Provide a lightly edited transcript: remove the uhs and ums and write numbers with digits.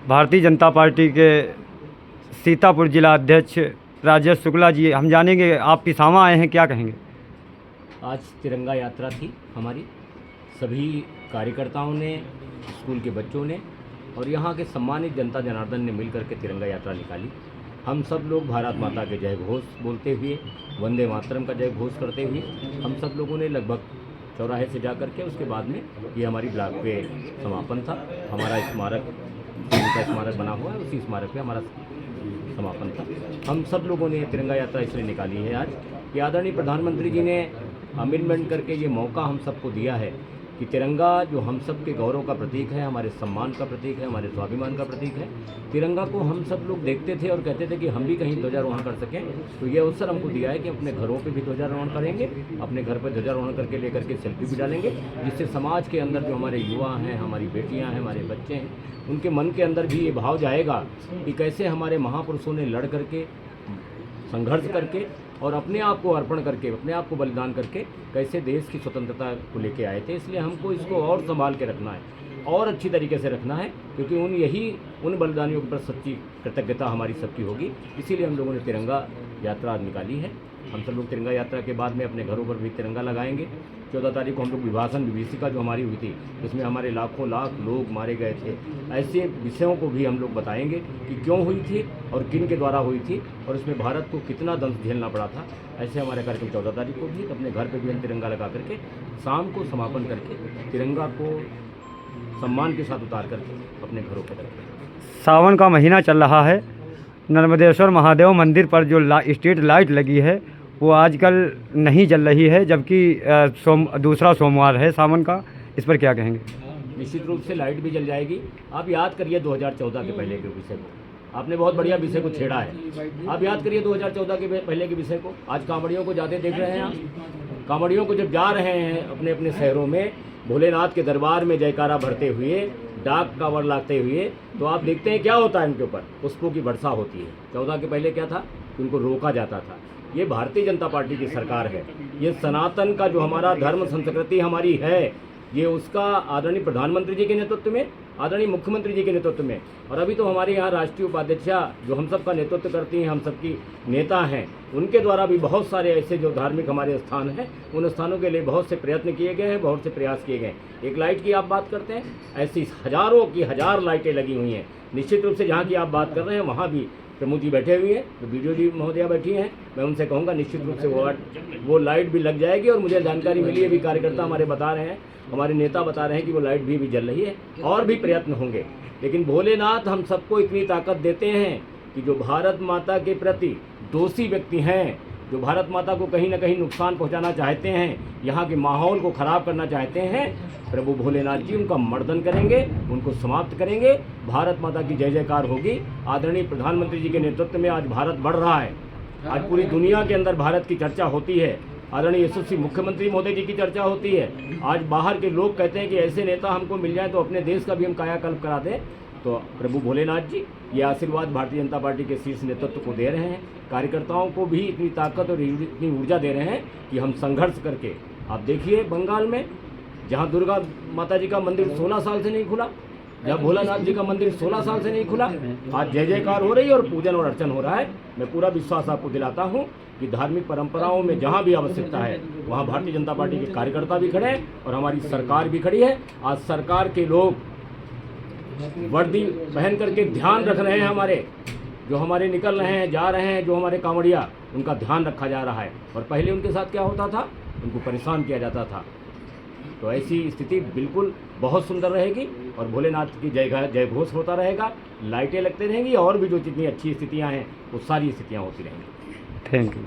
Bharatiya Janata party के सीतापुर जिला अध्यक्ष राजेश शुक्ला जी, हम जानेंगे आप पिसामा आए हैं, क्या कहेंगे? आज तिरंगा यात्रा थी हमारी, सभी कार्यकर्ताओं ने, स्कूल के बच्चों ने और यहाँ के सम्मानित जनता जनार्दन ने मिलकर के तिरंगा यात्रा निकाली। हम सब लोग भारत माता के जय घोष बोलते हुए, वंदे मातरम का जय घोष करते हुए हम सब लोगों ने लगभग चौराहे से जा करके उसके बाद में ये हमारी ब्लॉक पे समापन था। हमारा स्मारक, उनका स्मारक बना हुआ है, उसी स्मारक पे हमारा समापन था। हम सब लोगों ने तिरंगा यात्रा इसलिए निकाली है आज कि आदरणीय प्रधानमंत्री जी ने अमेंडमेंट करके ये मौका हम सबको दिया है कि तिरंगा जो हम सब के गौरव का प्रतीक है, हमारे सम्मान का प्रतीक है, हमारे स्वाभिमान का प्रतीक है। तिरंगा को हम सब लोग देखते थे और कहते थे कि हम भी कहीं ध्वजारोहण कर सकें, तो ये अवसर हमको दिया है कि अपने घरों पे भी ध्वजारोहण करेंगे, अपने घर पर ध्वजारोहण करके लेकर के सेल्फी भी डालेंगे, जिससे समाज के अंदर जो हमारे युवा हैं, हमारी बेटियाँ हैं, हमारे बच्चे हैं, उनके मन के अंदर भी ये भाव जाएगा कि कैसे हमारे महापुरुषों ने लड़ करके, संघर्ष करके और अपने आप को अर्पण करके, अपने आप को बलिदान करके कैसे देश की स्वतंत्रता को लेके आए थे। इसलिए हमको इसको और संभाल के रखना है और अच्छी तरीके से रखना है, क्योंकि उन बलिदानियों पर सच्ची कृतज्ञता हमारी सबकी होगी। इसीलिए हम लोगों ने तिरंगा यात्रा निकाली है। हम सब लोग तिरंगा यात्रा के बाद में अपने घरों पर भी तिरंगा लगाएंगे। 14 तारीख को हम लोग विभाजन विभीषिका जो हमारी हुई थी, उसमें हमारे लाखों लाख लोग मारे गए थे, ऐसे विषयों को भी हम लोग बताएंगे कि क्यों हुई थी और किन के द्वारा हुई थी और उसमें भारत को कितना दंश झेलना पड़ा था। ऐसे हमारे कार्यक्रम 14 तारीख को भी अपने घर पर भी हम तिरंगा लगा करके शाम को समापन करके तिरंगा को सम्मान के साथ उतार करके अपने घरों पर रखेंगे। सावन का महीना चल रहा है, नर्मदेश्वर महादेव मंदिर पर जो स्ट्रीट लाइट लगी है वो आजकल नहीं जल रही है, जबकि दूसरा सोमवार है सावन का, इस पर क्या कहेंगे? निश्चित रूप से लाइट भी जल जाएगी। आप याद करिए 2014 के पहले के विषय को, आपने बहुत बढ़िया विषय को छेड़ा है। आप याद करिए 2014 के पहले के विषय को। आज कांवड़ियों को जाते देख रहे हैं आप, कांवड़ियों को जब जा रहे हैं अपने अपने शहरों में भोलेनाथ के दरबार में जयकारा भरते हुए, डाक कांवड़ लाते हुए, तो आप देखते हैं क्या होता है, इनके ऊपर पुष्पों की वर्षा होती है। 14 के पहले क्या था? उनको रोका जाता था। ये भारतीय जनता पार्टी की सरकार है। ये सनातन का जो हमारा धर्म संस्कृति हमारी है, ये उसका आदरणीय प्रधानमंत्री जी के नेतृत्व में, आदरणीय मुख्यमंत्री जी के नेतृत्व में, और अभी तो हमारे यहाँ राष्ट्रीय उपाध्यक्षा जो हम सब का नेतृत्व करती हैं, हम सबकी नेता हैं, उनके द्वारा भी बहुत सारे ऐसे जो धार्मिक हमारे स्थान हैं, उन स्थानों के लिए बहुत से प्रयत्न किए गए हैं, बहुत से प्रयास किए गए। एक लाइट की आप बात करते हैं, ऐसी हजारों की हजार लाइटें लगी हुई हैं। निश्चित रूप से जहाँ की आप बात कर रहे हैं वहाँ भी प्रमुख जी बैठे हुए हैं, तो वीडियो जी महोदया बैठी हैं, मैं उनसे कहूँगा निश्चित रूप से वो लाइट भी लग जाएगी। और मुझे जानकारी मिली है, भी कार्यकर्ता हमारे बता रहे हैं, हमारे नेता बता रहे हैं कि वो लाइट भी जल रही है और भी प्रयत्न होंगे। लेकिन भोलेनाथ हम सबको इतनी ताकत देते हैं कि जो भारत माता के प्रति दोषी व्यक्ति हैं, जो भारत माता को कहीं ना कहीं नुकसान पहुंचाना चाहते हैं, यहाँ के माहौल को ख़राब करना चाहते हैं, प्रभु भोलेनाथ जी उनका मर्दन करेंगे, उनको समाप्त करेंगे। भारत माता की जय जयकार होगी। आदरणीय प्रधानमंत्री जी के नेतृत्व में आज भारत बढ़ रहा है। आज पूरी दुनिया के अंदर भारत की चर्चा होती है। आदरणीय यशस्वी मुख्यमंत्री महोदय जी की चर्चा होती है। आज बाहर के लोग कहते हैं कि ऐसे नेता हमको मिल जाए तो अपने देश का भी हम कायाकल्प करा दें। तो प्रभु भोलेनाथ जी ये आशीर्वाद भारतीय जनता पार्टी के शीर्ष नेतृत्व को दे रहे हैं। कार्यकर्ताओं को भी इतनी ताकत और इतनी ऊर्जा दे रहे हैं कि हम संघर्ष करके, आप देखिए बंगाल में जहाँ दुर्गा माता जी का मंदिर 16 साल से नहीं खुला, जहाँ भोलानाथ जी का मंदिर 16 साल से नहीं खुला, आज जय जयकार हो रही है और पूजन और अर्चन हो रहा है। मैं पूरा विश्वास आपको दिलाता हूँ कि धार्मिक परंपराओं में जहाँ भी आवश्यकता है वहाँ भारतीय जनता पार्टी के कार्यकर्ता भी खड़े हैं और हमारी सरकार भी खड़ी है। आज सरकार के लोग वर्दी पहन करके ध्यान रख रहे हैं, हमारे निकल रहे हैं, जा रहे हैं, जो हमारे कांवड़िया, उनका ध्यान रखा जा रहा है। और पहले उनके साथ क्या होता था? उनको परेशान किया जाता था। तो ऐसी स्थिति बिल्कुल बहुत सुंदर रहेगी और भोलेनाथ की जय घोष होता रहेगा, लाइटें लगती रहेंगी और भी जो जितनी अच्छी स्थितियां हैं वो सारी स्थितियां होती रहेंगी। Thank you.